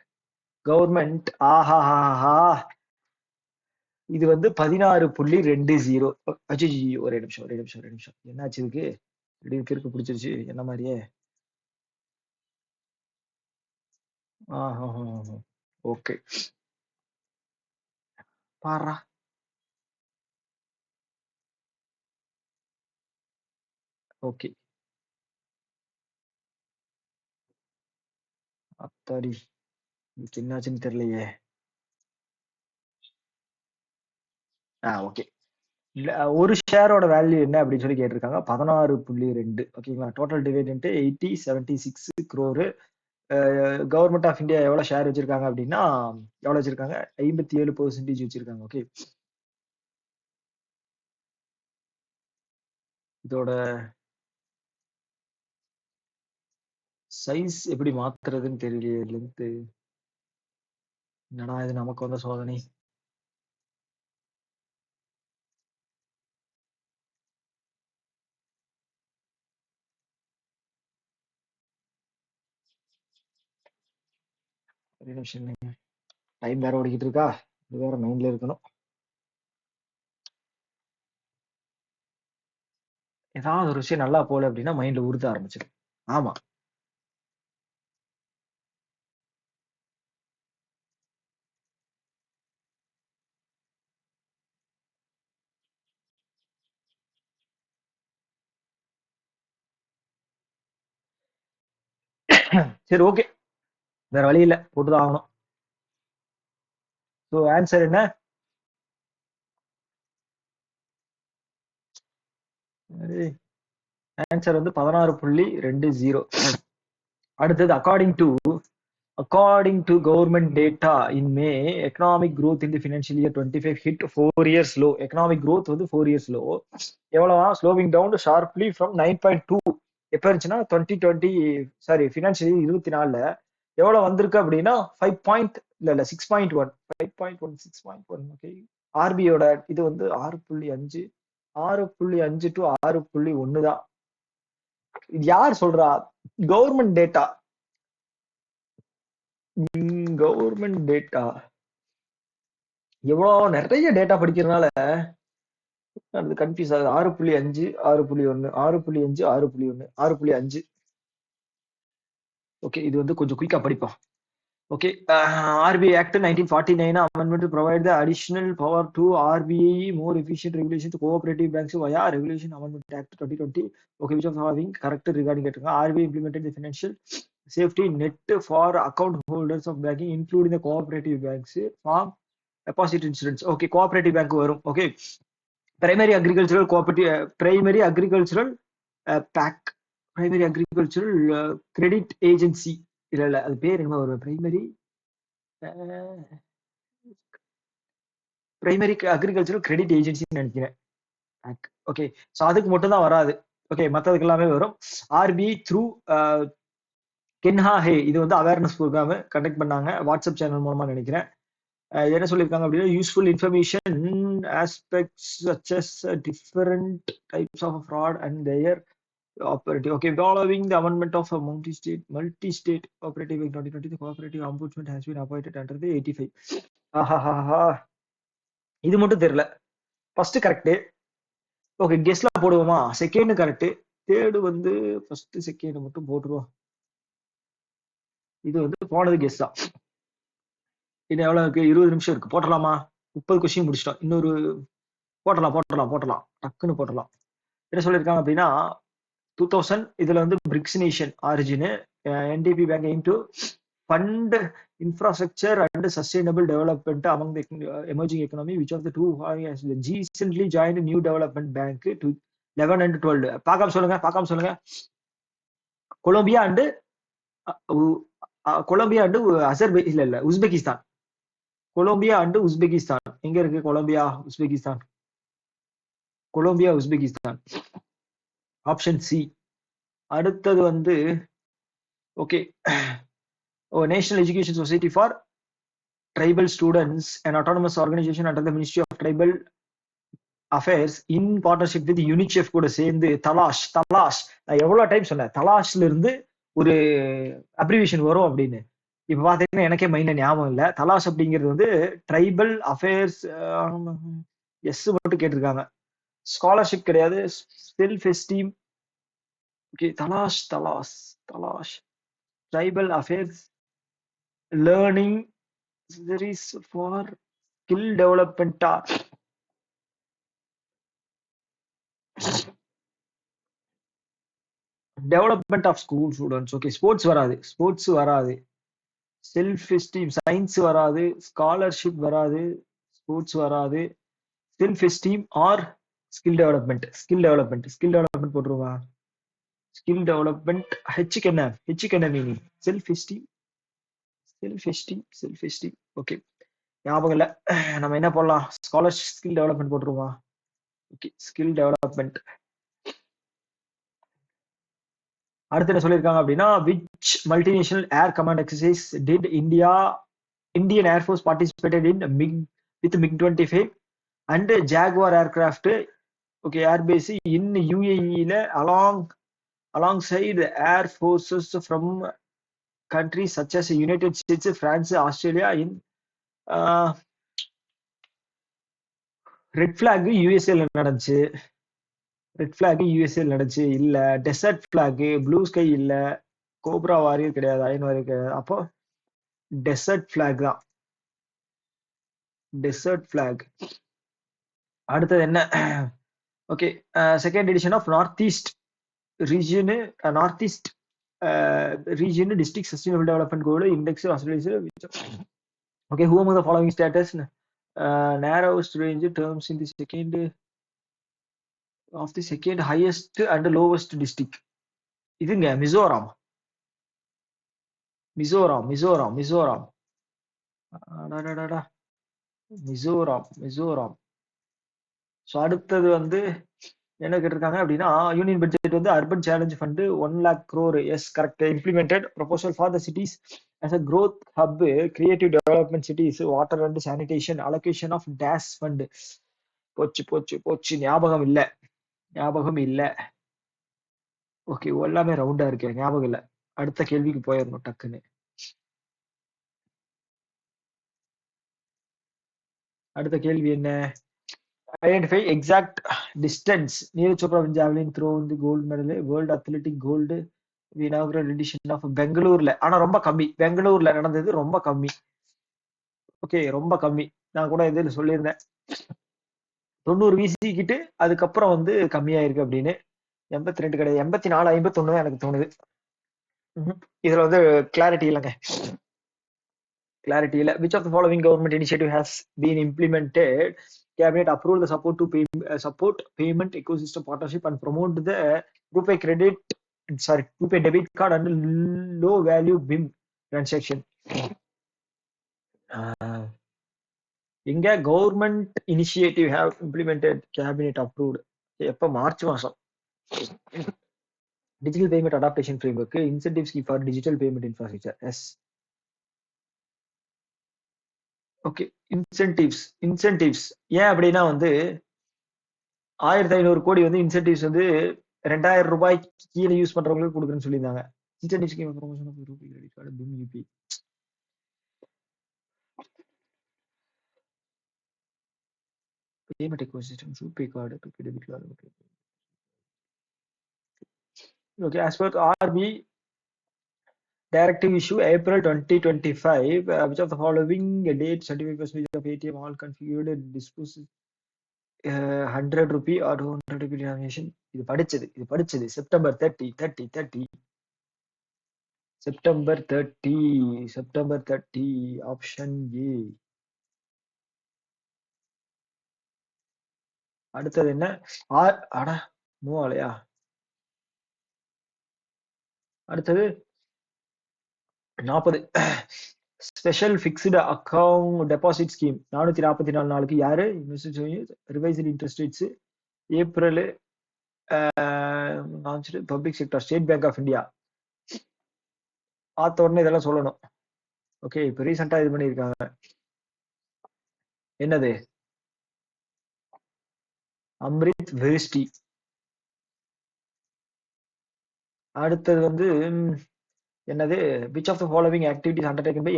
government. ஆஹாஹாஹா, இது வந்து 16.20. அஜி, ஒரே நிமிஷம். என்னாச்சு இதுக்கு? கிறுக்கு பிடிச்சிருச்சு என்ன மாதிரியே. ஓகே, பாரா. ஓகே, அத்தாடி, இதுக்கு என்னாச்சுன்னு தெரியலையே. ஓகே, ஒரு ஷேரோட வேல்யூ என்ன அப்படின்னு சொல்லி கேட்டிருக்காங்க. 16.2. ஓகேங்களா? Total dividend 8076 crore. Government of India எவ்வளவு ஷேர் வச்சிருக்காங்க அப்படின்னா எவ்வளவு வச்சிருக்காங்க? 57% வச்சிருக்காங்க. ஓகே, இதோட சைஸ் எப்படி மாத்துறதுன்னு தெரியலையே. லென்த் என்னடா இது, நமக்கு வந்த சோதனை. ஒரு நிமிஷம், டைம் வேற ஓடிக்கிட்டு இருக்கா, இது வேற மைண்ட்ல இருக்கணும். ஏதாவது ஒரு விஷயம் நல்லா போல அப்படின்னா மைண்ட்ல உறுத்த ஆரம்பிச்சிடும். ஆமா, சரி ஓகே, வேற வழி இல்ல, போட்டுதான் ஆகணும். ஸோ ஆன்சர் என்ன? ஆன்சர் வந்து 16.20. அடுத்தது according to government data in May, economic growth in the financial year 25 hit 4 years low. Economic growth வந்து 4 years low. எவ்வளவா? Slowing down sharply from 9.2. எப்ப இருந்துச்சுன்னா 2020, சாரி ஃபினான்ஷியல் 24ல எவ்வளவு வந்திருக்கு அப்படின்னா 5 பாயிண்ட், இல்ல 6.1, 5.1, 6.1. ஓகே, ஆர்பியோட இது வந்து 6.5, 6.5 டு 6.1 தான். இது யார் சொல்றா? Government data, government data. எவ்வளோ நிறைய டேட்டா படிக்கிறதுனால அது கன்ஃபியூஸ் ஆகுது. 6.5, 6.1, 6.5, 6.1, 6.5. ஓகே, இது வந்து கொஞ்சம் குயிக்கா படிப்போம். Okay, RBI Act 1949 amendment to provide the additional power to RBI more efficient regulation to cooperative banks via Regulation Amendment Act 2020. Okay, which of the following correct regarding it? RBI implemented the financial safety net for account holders of banking, including the cooperative banks, farm deposit insurance. Okay, cooperative bank வரும். Okay, primary agricultural cooperative, primary agricultural pack, primary agricultural credit agency. இல்ல அது பேர் என்ன வரும்? Primary agricultural credit ஏஜென்சின்னு நினைக்கிறேன். Okay, so அதுக்கு மட்டும் தான் வராது. ஓகே, மற்றதுக்கு எல்லாமே வரும். ஆர்பிஐ த்ரூ கென்ஹா ஹே, இது வந்து அவேர்னஸ் ப்ரோக்ராம் கண்டக்ட் பண்ணாங்க வாட்ஸ்அப் சேனல் மூலமா நினைக்கிறேன். என்ன சொல்லியிருக்காங்க அப்படின்னா, useful information aspects such as different types of fraud and their operative. Okay, following the amendment of a multi-state cooperative in 2020, the cooperative ombudsman has been appointed under the 85. இது மட்டும் தெரியல. First correct. Okay, கெஸ்ட்லாம் போடுவோமா? Second correct, third வந்து first second மட்டும் போட்டுருவோம். இது வந்து போனது கெஸ் தான். இன்னும் எவ்வளவு இருக்கு? 20 நிமிஷம் இருக்கு. போட்டலாமா? 30 கொஸ்டின் முடிச்சிட்டோம். இன்னொரு போட்டலாம் டக்குன்னு போட்டலாம். என்ன சொல்லியிருக்காங்க அப்படின்னா 2000 இதுல வந்து BRICS nation origin. NDB bank aim to fund infrastructure and sustainable development among the emerging economy. Which of the two has recently joined a new development bank to 11 and 12? பார்க்காம சொல்லுங்க. Colombia and Uzbekistan. Colombia and Uzbekistan. எங்க இருக்கு Colombia Uzbekistan? Option C. அடுத்தது வந்து okay, national education society for tribal students, an autonomous organization under the Ministry of Tribal Affairs in partnership with UNICEF கூட சேர்ந்து தலாஷ், நான் எவ்வளவு டைம் சொன்னேன் தலாஷ்ல இருந்து ஒரு அப்ரிவேஷன் வரும் அப்படின்னு. இப்ப பாத்தீங்கன்னா எனக்கே மைண்ட்ல ஞாபகம் இல்ல. தலாஷ் அப்படிங்கிறது வந்து ட்ரைபல் அஃபேர்ஸ். எஸ் மட்டும் கேட்டிருக்காங்க. ஸ்காலர்ஷிப் கிடையாது, self esteem. Okay, Talash tribal affairs learning for skill டெவலப்மெண்டா? Development of school students. Okay, sports வராது, செல்ஃப் எஸ்டீம், சயின்ஸ் வராது, ஸ்காலர்ஷிப் வராது, ஸ்போர்ட்ஸ் வராது, self esteem or skill development போட்டுருவா. ஸ்கில் டெவலப்மெண்ட் ஹெச்சுக்கு என்ன மீனிங்? Self esteem. ஓகே, ஞாபகம் இல்ல. நம்ம என்ன போடலாம்? ஸ்காலர்ஷிப், ஸ்கில் டெவலப்மெண்ட் போட்டுருவா. Okay, skill development. அடுத்து என்ன சொல்லியிருக்காங்க அப்படின்னா, which multinational air command exercise did Indian Air Force participated in with MiG-25 and Jaguar aircraft? Okay, air base in UAE alongside air forces from countries such as United States, France, Australia in red flag யூஎஸ்ஏல நடந்துச்சு. இல்ல. Desert flag, blue sky இல்ல, cobra warrior கிடையாது, iron warrior கிடையாது. அப்போ desert flag தான். அடுத்தது என்ன? Okay, second edition of north east region, district sustainable development goal, index, Australia. Okay, who among the following status narrowest range terms in the second highest and lowest district? இதுங்க Mizoram. Mizoram. So அடுத்தது வந்து என்ன கேட்டிருக்காங்க அப்படின்னா, union budget வந்து urban challenge fund 1 lakh crore, yes correct, implemented proposal for the cities as a growth hub, creative development cities, water and sanitation, allocation of DAS fund. போச்சு ஞாபகம் இல்ல. ஓகே, எல்லாமே ரவுண்டா இருக்கு, ஞாபகம் இல்ல. அடுத்த கேள்விக்கு போயிடணும் டக்குன்னு. அடுத்த கேள்வி என்ன? Identify exact distance. Neeraj Chopra javelin throw வந்து gold medal, world athletic gold inaugural edition of பெங்களூர்ல. ஆனா ரொம்ப கம்மி, பெங்களூர்ல நடந்தது ரொம்ப கம்மி. ஓகே, ரொம்ப கம்மி. நான் கூட இதில் சொல்லியிருந்தேன் 90 வீசிக்கிட்டு அதுக்கப்புறம் வந்து கம்மியாயிருக்கு அப்படின்னு. 82 கிடையாது, 84, 51 தான் எனக்கு தோணுது. இதுல வந்து கிளாரிட்டி இல்லைங்க, கிளாரிட்டி இல்ல. Which of the following government initiative has been implemented? Cabinet approved the support payment ecosystem partnership and promote the RuPay debit card and low value BIM transaction. எங்க government initiative have implemented cabinet approved? எப்ப? March மாசம். Digital payment adaptation framework, incentive scheme for digital payment infrastructure. Yes. Okay, incentives ஏன் அப்படின்னா வந்து 1500 கோடி வந்து incentives வந்து 2000 ரூபாய்க்கு கீழே யூஸ் பண்றவங்களுக்கு கொடுக்குறேன்னு சொல்லியிருந்தாங்க. Incentive scheme promotion of RuPay credit card, BHIM, UPI. Payment ecosystem, RuPay card, RuPay debit card. Okay. Okay, as per RBI directive issue April 2025, which of the following date 75% of ATM all configured dispose 100 rupee or 200 rupee denomination? இது படிச்சது September 30 September 30 option A. அடுத்தது என்ன? மூவாலையா? அடுத்தது 40 special fixed account deposit scheme 444 நாளுக்கு யாரு revised interest rates April public sector state bank of India. பார்த்த உடனே இதெல்லாம் சொல்லணும். ஓகே, இப்போ ரீசெண்டா இது பண்ணியிருக்காங்க. என்னது? அம்ரித் வேஷ்டி. அடுத்தது வந்து என்னது? which of the following activities undertaken by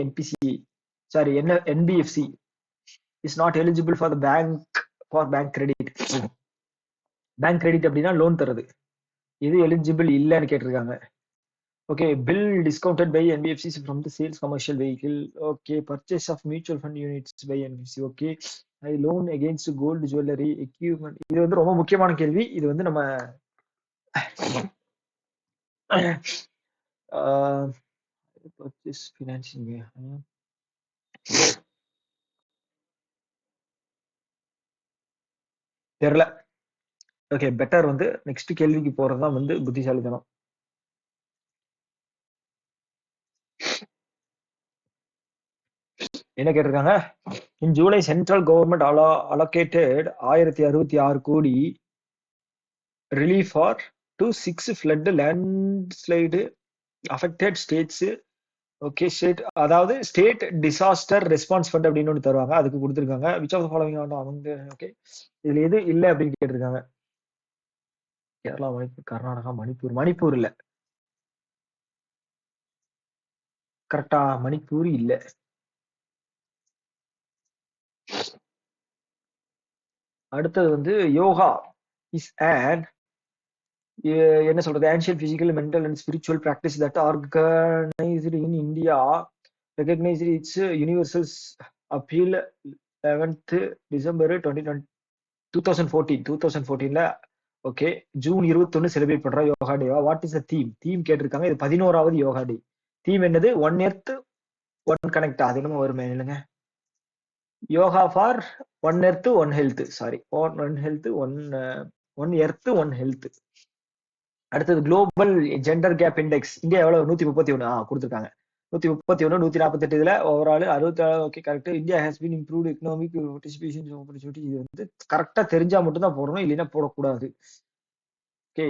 NBFC is not eligible for the bank credit? Bank credit அப்படின்னா லோன் தருது. இது எலிஜிபிள் இல்லைன்னு கேட்டிருக்காங்க. Okay, bill discounted by NBFCs from the sales commercial vehicle. Okay, purchase of mutual fund units by NBFC. Okay, I loan against gold jewelry equipment. இது வந்து ரொம்ப முக்கியமான கேள்வி. இது வந்து நம்ம purchase financing தெரியல. ஓகே, பெட்டர் வந்து நெக்ஸ்ட் கேள்விக்கு போறதுதான் வந்து புத்திசாலித்தனம். என்ன கேட்டிருக்காங்க? இன் ஜூலை சென்ட்ரல் கவர்மெண்ட் அலோகேட்டட் 1066 கோடி relief for 6 flood landslide affected states. Okay, state அதாவது ஸ்டேட் டிசாஸ்டர் ரெஸ்பான்ஸ் ஃபண்ட் அப்படின்னு ஒன்று தருவாங்க, அதுக்கு கொடுத்துருக்காங்க. விச் ஆஃப் த ஃபாலோவிங் அவங்க ஓகே இதுல எது இல்லை அப்படின்னு கேட்டிருக்காங்க. கேரளா, மணிப்பூர், கர்நாடகா, மணிப்பூர் இல்ல. கரெக்டா? மணிப்பூர் இல்ல. அடுத்தது வந்து யோகா இஸ் an என்ன சொல்றது ancient physical, mental and spiritual practice that organized in India, recognized its universal appeal 11th December 2014. 2014ல ஓகே. ஜூன் 21 செலிப்ரேட் பண்றோம் யோகா டேவா. What is the theme? Theme கேட்டிருக்காங்க. இது 11வது யோகா டே. தீம் என்னது? One earth one connect. அது என்னமோ வருமே இல்லைங்க. Yoga for one earth one health. Sorry, one health one earth one health. அடுத்தது global gender gap index. India எவ்வளவு? 131 கொடுத்துருக்காங்க. 131, 148 இதுல overall 66. Okay, correct. India has been improved economic participation opportunity. இது வந்து கரெக்டா தெரிஞ்சா மட்டும் தான் போடணும், இல்லைன்னா போடக்கூடாது. ஓகே,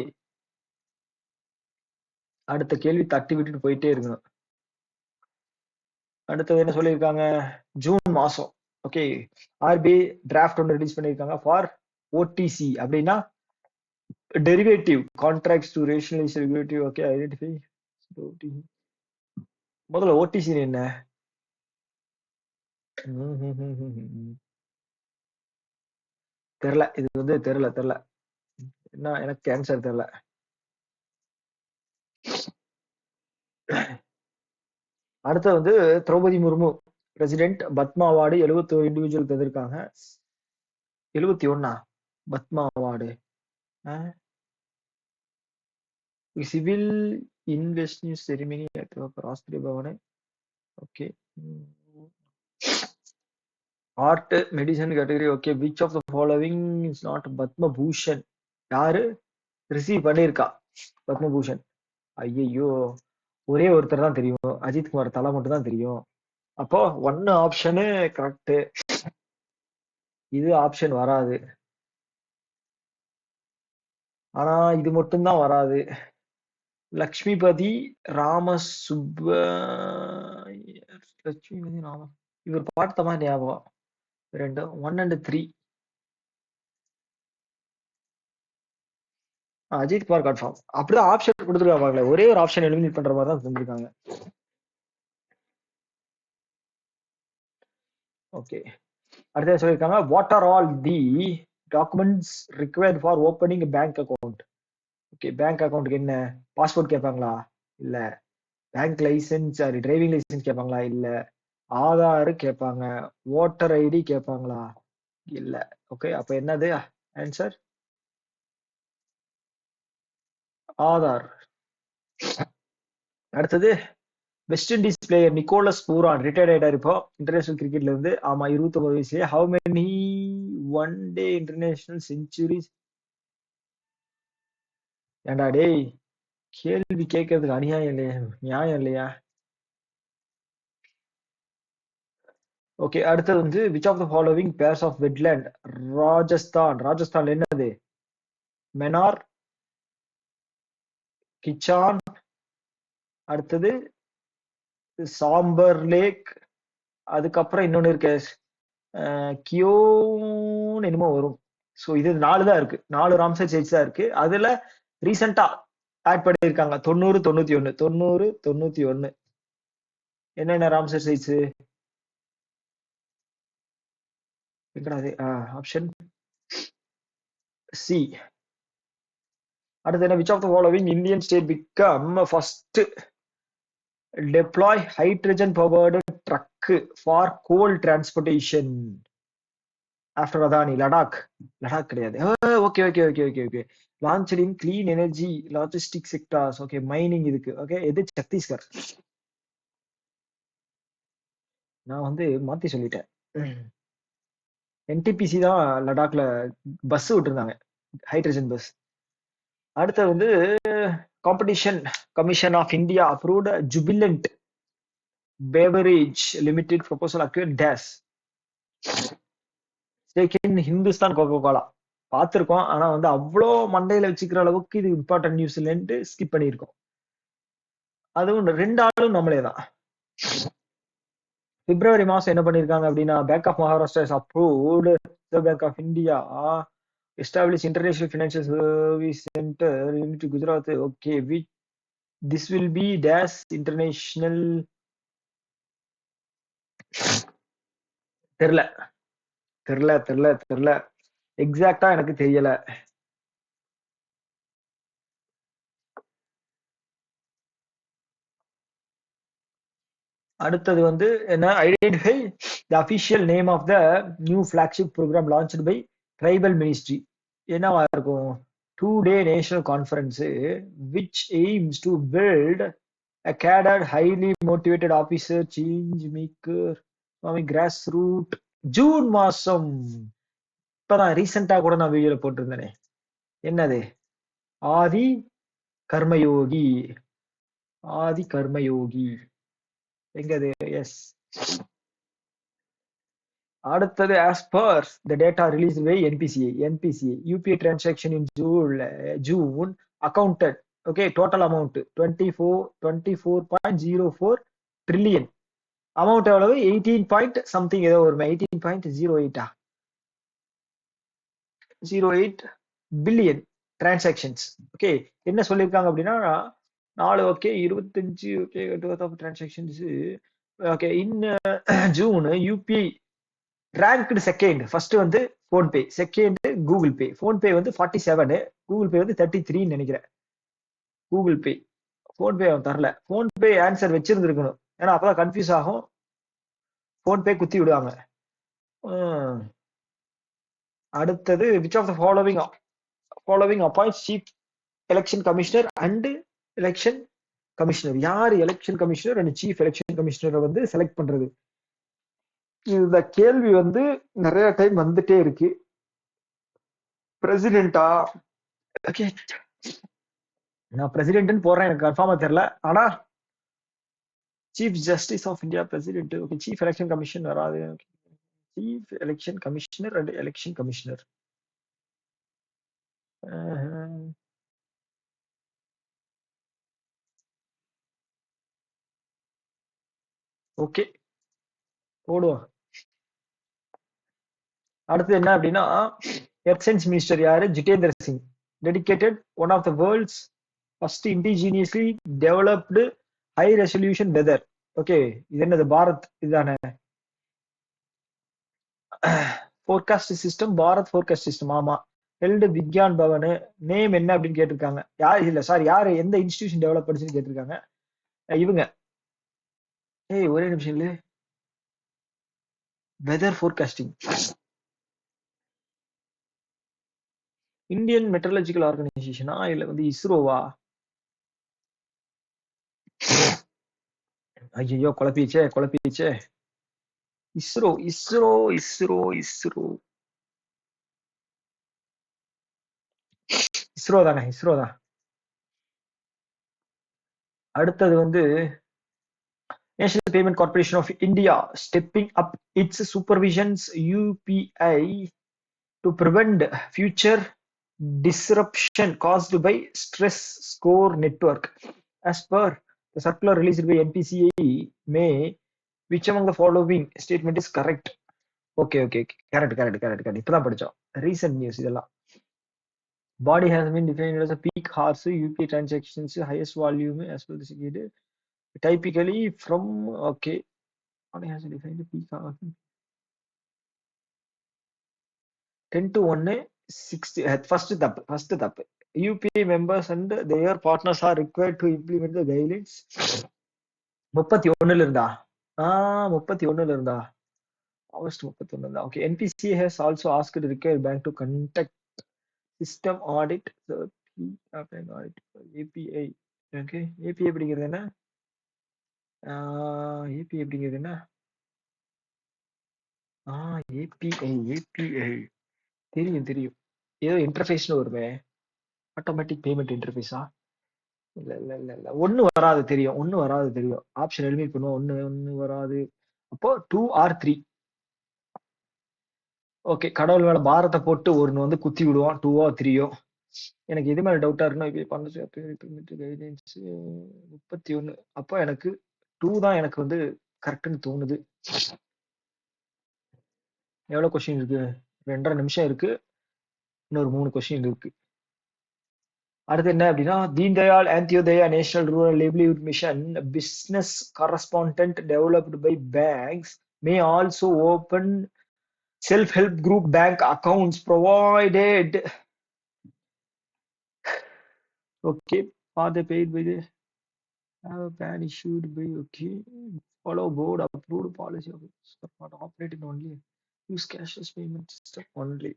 அடுத்த கேள்வி தட்டி விட்டுட்டு போயிட்டே இருக்கணும். அடுத்தது என்ன சொல்லியிருக்காங்க? ஜூன் மாசம். ஓகே, ஆர்பிஐ டிராஃப்ட் ஒன்று ரிலீஸ் பண்ணியிருக்காங்க ஃபார் ஓடிசி. அப்படின்னா derivative contracts to rationalise regulative. Okay, identify. முதல்ல ஓடிசி என்ன? தெரியல. இது வந்து தெரியல என்ன, எனக்கு ஆன்சர் தெரியல. அடுத்து வந்து Draupadi Murmu president Padma award 71 individual தந்திருக்காங்க. 71 Padma award. Civil investing ceremony Rashtriya Bhavan. Okay, art medicine category. Okay, which of the following is not Padma Bhushan? யாரு ரிசீவ் பண்ணியிருக்கா பத்மபூஷன்? ஐயோ, ஒரே ஒருத்தர் தான் தெரியும். அஜித் குமார் தலா மட்டும் தான் தெரியும். அப்போ ஒன்னு ஆப்ஷனு கரெக்ட். இது ஆப்ஷன் வராது. ஆனா இது மட்டும் தான் வராது. லக்ஷ்மிபதி ராமசுப்ப லட்சுமிபதி ராம, இவர் பார்த்த மாதிரி ஞாபகம். 2 1 and 3. அஜித் குமார் கன்ஃபார்ம். அப்படிதான் ஆப்ஷன் கொடுத்துருக்காங்க. ஒரே ஒரு ஆப்ஷன் எலிமினேட் பண்ற மாதிரி தான் செஞ்சிருக்காங்க. ஓகே, அடுத்து சொல்லியிருக்காங்க what are all the documents required for opening bank account? Okay, bank அக்கௌண்ட்டுக்கு என்ன? பாஸ்போர்ட் கேட்பாங்களா? இல்ல. Bank license, sorry driving license கேட்பாங்களா? இல்ல. ஆதார் கேட்பாங்க. ஓட்டர் ஐடி கேட்பாங்களா? இல்ல. ஓகே, அப்ப என்னது ஆன்சர்? ஆதார். அடுத்தது west Indies player Nicolas பூரான் retired ஆயிட்டாரு இப்போ இன்டர்நேஷனல் கிரிக்கெட்ல இருந்து. ஆமா, 29 வயசுல. How many one day international centuries? ஏண்டா டேய், கேள்வி கேட்கறதுக்கு அநியாயம் இல்லையா, நியாயம் இல்லையா? ஓகே, அடுத்தது வந்து which of the following pairs of wetland? ராஜஸ்தான்ல என்னது? மெனார், கிச்சான், அடுத்தது சாம்பர் லேக், அதுக்கப்புறம் இன்னொன்னு இருக்கு கியோன்னு என்னமோ வரும். ஸோ இது 4 தான் இருக்கு. 4 ராம்சர் சைட்ஸ் தான் இருக்கு. அதுல ரீசெண்டா ஆட் பண்ணியிருக்காங்க 90, 91. 90, 91. என்னென்ன ராம்சர் சைட்ஸ்? எங்கடா அது? Option C. அடுத்து என்ன? Which of the following Indian state become first deploy hydrogen powered truck for coal transportation after Adani? Ladakh கிடையாது. Okay okay okay okay okay. Launched in clean energy logistic sectors. Okay, mining இதுக்கு. Okay, எது? சத்தீஸ்கர். நான் வந்து மாத்தி சொல்லிட்டேன். NTPC தான் லடாக்ல bus விட்டுருந்தாங்க, ஹைட்ரஜன் பஸ். அடுத்து வந்து competition commission of India approved jubilant beverage limited proposal acquire days stake in Hindustan Coca Cola. பார்த்திருக்கோம், ஆனா வந்து அவ்வளோ மண்டையில வச்சுக்கிற அளவுக்கு இது இம்பார்ட்டன்ட் நியூஸ் இல்லைன்ட்டு ஸ்கிப் பண்ணியிருக்கோம். அதுவும் 2 ஆளும் நம்மளே தான். பிப்ரவரி மாசம் என்ன பண்ணிருக்காங்க அப்படின்னா, bank of Maharashtra is approved reserve bank of India establish international financial service centre unit Gujarat. Okay, this will be days international. தெரியல தெரியல தெரியல தெரியல எக்ஸாக்டா எனக்கு தெரியல. அடுத்தது வந்து என்ன? Identify the official name of the new flagship programme launched by tribal ministry. என்னவா இருக்கும்? 2-day national conference which aims to build a cadre, highly motivated officer, change maker, grassroots. June மாசம் இப்பதான் ரீசெண்டா கூட நான் வீடியோல போட்டிருந்தேனே, என்னது, ஆதி கர்மயோகி. ஆதி கர்மயோகி எங்கது? எஸ். அடுத்தது as per the data released by NPCA UPI transaction in June accounted, okay, total amount 24.04 trillion. amount எவ்வளவு? 18 point something ஏதோ ஒரு 18.08 08 பில்லியன் டிரான்சாக்ஷன்ஸ். ஓகே, என்ன சொல்லியிருக்காங்க அப்படின்னா 4, okay, 25, okay, transactions. Okay, in June UPI ranked second. First வந்து PhonePe, second Google Pay. PhonePe வந்து 47, Google Pay வந்து 33 நினைக்கிறேன். கூகுள் பே, போன்பே அவன் தரல. போன்பே ஆன்சர் வச்சிருந்துருக்கணும், ஏன்னா அப்பதான் கன்ஃபியூஸ் ஆகும். போன்பே குத்தி விடுவாங்க. அடுத்தது which of the following appoints chief election commissioner and election commissioner? யார் election commissioner and chief election கமிஷனரை வந்து செலக்ட் பண்றது? இந்த கேள்வி வந்து நிறைய டைம் வந்துட்டே இருக்கு. பிரசிடென்டா? ஓகே, நான் பிரசிடென்ட்னு போடுறேன், எனக்கு கன்ஃபார்மா தெரியல. ஆனா chief justice of India president. Okay, chief election commission வராது. Chief election commissioner and election commissioner. Okay, போடுவோம். அடுத்து என்ன அப்படின்னா, எர்சன்ஸ் மினிஸ்டர் யாரு? Jitendra Singh. Dedicated one of the world's first indigenously developed high resolution weather. Okay, இது என்னது? பாரத் இதுதானே? Forecast system, Bharat forecast system. ஆமா. ஹெல்டு விக்யான் பவன். நேம் என்ன அப்படின்னு கேட்டிருக்காங்க. யார் இல்ல சார், யாரு எந்த இன்ஸ்டிடியூஷன் டெவலப் பண்ணுச்சுன்னு கேட்டிருக்காங்க. இவங்க. ஏய், ஒரே நிமிஷம் இல்ல, வெதர் ஃபோர்காஸ்டிங். இந்தியன் மெட்ரலஜிக்கல் ஆர்கனைசேஷனா இல்ல வந்து இஸ்ரோவா? ஐயோ, குழப்பிச்சே. இஸ்ரோ இஸ்ரோ இஸ்ரோ இஸ்ரோ இஸ்ரோ தானே? இஸ்ரோ தான். அடுத்தது வந்து national payment corporation of India stepping up its supervisions UPI to prevent future disruption caused by stress score network. As per the circular released by NPCA May, which among the following statement is correct? Okay, correct. இப்பதான் படிச்சோம். Recent news இதெல்லாம். Body has been defined as a peak horse UPI transactions highest volume as per the security. Typically from, okay, body has defined a peak horse 10 to 1 60. First தப்பு. UPI members and their partners are required to implement the guidelines. 31 இருந்தா? 31 இருந்தா? August 31 இருந்தா? Okay, NPCA has also asked the required bank to conduct system audit. So, audit API. Okay, API அப்படிங்கிறது என்ன? API அப்படிங்கிறது என்ன? API தெரியும். ஏதோ இன்டர்ஃபேஸ்னு வருமே, ஆட்டோமேட்டிக் பேமெண்ட் இன்டர்ஃபேஸா? இல்ல, ஒண்ணு வராது தெரியும். ஆப்ஷன் எலிமினேட் பண்ணுவோம். ஒண்ணு வராது. அப்போ 2 or 3. ஓகே, கடவுள் மேல பாரத்தை போட்டு ஒன்னு வந்து குத்தி விடுவோம். 2ஓ 3ஓ. எனக்கு எது மேல டவுட்டா இருக்குன்னா, இப்ப பண்ண கைடன்ஸ் 31. அப்போ எனக்கு 2 தான் எனக்கு வந்து கரெக்ட்னு தோணுது. எவ்வளவு கொஸ்டின் இருக்கு? 2.5 நிமிஷம் இருக்கு. இன்னொரு 3 கொஸ்டின் இருக்கு. அடுத்து என்ன அப்படின்னா, Deen Dayal Antyodaya national rural livelihood mission business correspondent developed by banks may also open self-help group bank accounts provided. Okay, are they paid by the have a ban issued by, okay, follow board approved policy of not operating only use cashless payment system only.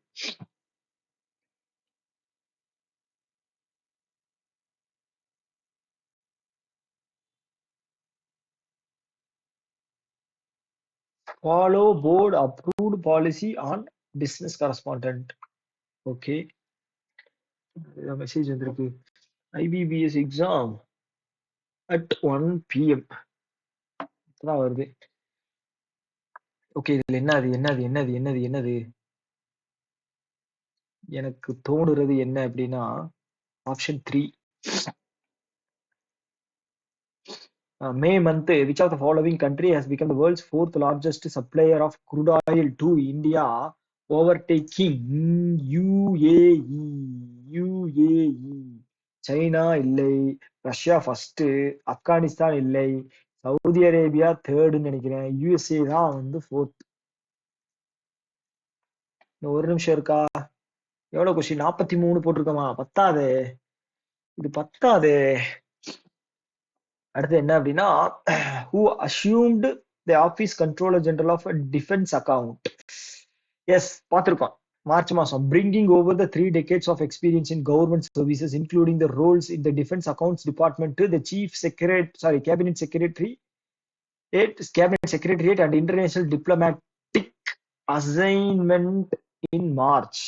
Follow board approved policy on business correspondent. Okay, message வந்திருக்கு. IBPS exam at 1 PM தான் வருது. Okay, இதுல என்னது எனக்கு தோணுறது என்ன அப்படின்னா option 3. May month, which of the following country has become the world's 4th largest supplier of crude oil to India, overtaking UAE? China இல்லை, Russia first, Afghanistan இல்லை, சவுதி அரேபியா தேர்டுன்னு நினைக்கிறேன், யுஎஸ்ஏ தான் வந்து 4th. ஒரு நிமிஷம் இருக்கா? எவ்வளவு கொஸ்டின்? 43 போட்டிருக்கோமா? பத்தாதே, இது பத்தாதே. அடுத்து என்ன அப்படின்னா who assumed the office controller general of defense account? Yes, பார்த்திருக்கோம். மார்ச் மாசம். bringing over the 3 decades of experience in government services including the roles in the defense accounts department to the cabinet secretariat and international diplomatic assignment in March.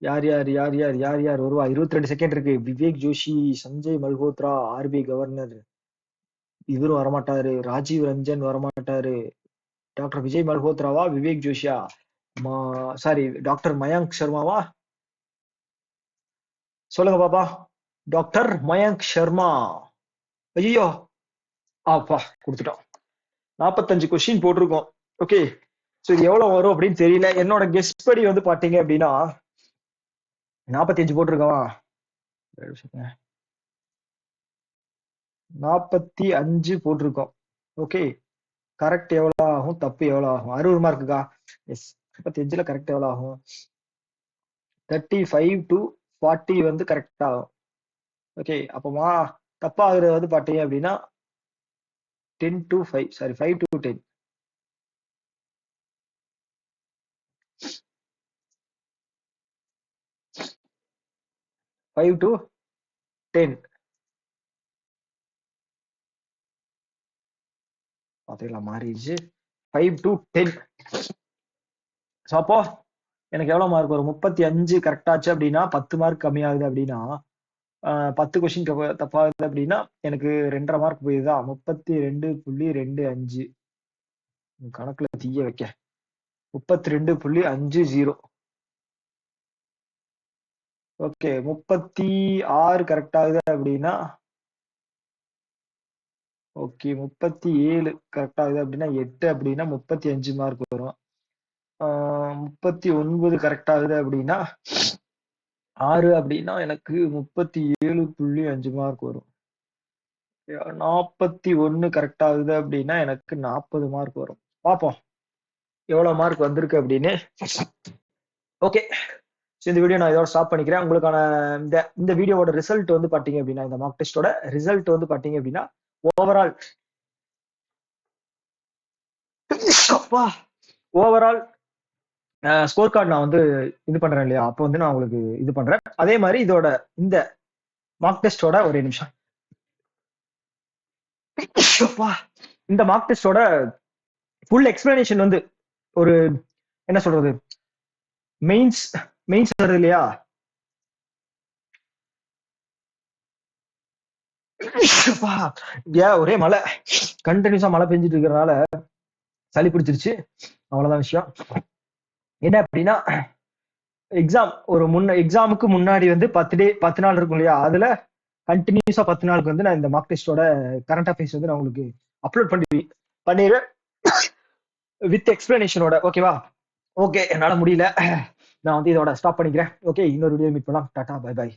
யார் வருவா? 22 second இருக்கு. Vivek Joshi, Sanjay Malhotra, RBI governor, இவரும் வரமாட்டாரு. ராஜீவ் ரஞ்சன் வரமாட்டாரு. Doctor Vijay மல்ஹோத்ராவா, விவேக் ஜோஷியா, doctor Mayank சர்மாவா? சொல்லுங்க பாப்பா. டாக்டர் மயங்க் சர்மா. ஐயோ, ஆப்பா கொடுத்துட்டோம். 45 கொஸ்டின் போட்டிருக்கோம். ஓகே, சோ இது எவ்வளவு வரும் அப்படின்னு தெரியல. என்னோட கெஸ்ட் படி வந்து பாத்தீங்க அப்படின்னா 45 போட்டிருக்கோம். 45 போட்டிருக்கோம். ஓகே, கரெக்ட் எவ்வளவு ஆகும், தப்பு எவ்வளவு ஆகும்? 60 மார்க்குக்கா? எஸ். 45ல கரெக்ட் எவ்வளவு ஆகும்? 35 to 40 வந்து கரெக்ட் ஆகும். ஓகே, அப்பமா தப்பாகிறது வந்து பாத்தீங்க அப்படின்னா 10 to 5, 5 to 10. 5 to 10 பாத்தீங்களா, மாறிடுச்சு. 5 to 10. ஸோ அப்போ எனக்கு எவ்வளவு மார்க் வரும்? 35 கரெக்ட் ஆச்சு அப்படின்னா 10 மார்க் கம்மியாகுது அப்படின்னா 10 கொஸ்டின் தப்பாகுது அப்படின்னா எனக்கு 2.5 மார்க் போயிடுதா? 32.25 கணக்குல தீய வைக்க. 32.50. ஓகே, 36 கரெக்ட் ஆகுது அப்படின்னா, ஓகே 37 கரெக்ட் ஆகுது அப்படின்னா 8 அப்படின்னா 35 மார்க் வரும். 39 கரெக்ட் ஆகுது அப்படின்னா 6 அப்படின்னா எனக்கு 37.5 மார்க் வரும். 41 கரெக்ட் ஆகுது அப்படின்னா எனக்கு 40 மார்க் வரும். பார்ப்போம் எவ்வளவு மார்க் வந்திருக்கு அப்படின்னு. ஓகே, இந்த வீடியோ நான் இதோட ஸ்டாப் பண்ணிக்கிறேன். உங்களுக்கான இந்த வீடியோவோட ரிசல்ட் வந்து பாத்தீங்க அப்படின்னா, இந்த மார்க் டெஸ்டோட ரிசல்ட் வந்து பாத்தீங்க அப்படின்னா ஓவரால் ஸ்கோர் கார்டு நான் வந்து இது பண்றேன் இல்லையா, அப்போ வந்து நான் உங்களுக்கு இது பண்றேன். அதே மாதிரி இதோட இந்த மார்க் டெஸ்டோட ஒரே நிமிஷம். இந்த மார்க் டெஸ்டோட ஃபுல் எக்ஸ்பிளனேஷன் வந்து ஒரு என்ன சொல்றது, மெயின்ஸ் வருது இல்லையா, ஒரே மழை, கண்டினியூஸா மழை பெஞ்சிட்டு இருக்கிறதுனால சளி பிடிச்சிருச்சு. அவ்வளவுதான் விஷயம். என்ன அப்படின்னா, எக்ஸாமுக்கு முன்னாடி வந்து 10 நாள் இருக்கும் இல்லையா, அதுல கண்டினியூஸா 10 நாளுக்கு வந்து நான் இந்த மார்க் டெஸ்டோட கரண்ட் அஃபேர்ஸ் வந்து நான் உங்களுக்கு அப்லோட் பண்ணிடுவேன் வித் எக்ஸ்பிளனேஷனோட. ஓகேவா? ஓகே, என்னால முடியல, நான் வந்து இதோட ஸ்டாப் பண்ணிக்கிறேன். ஓகே, இன்னொரு வீடியோ மீட் பண்ணலாம். Tata, bye by.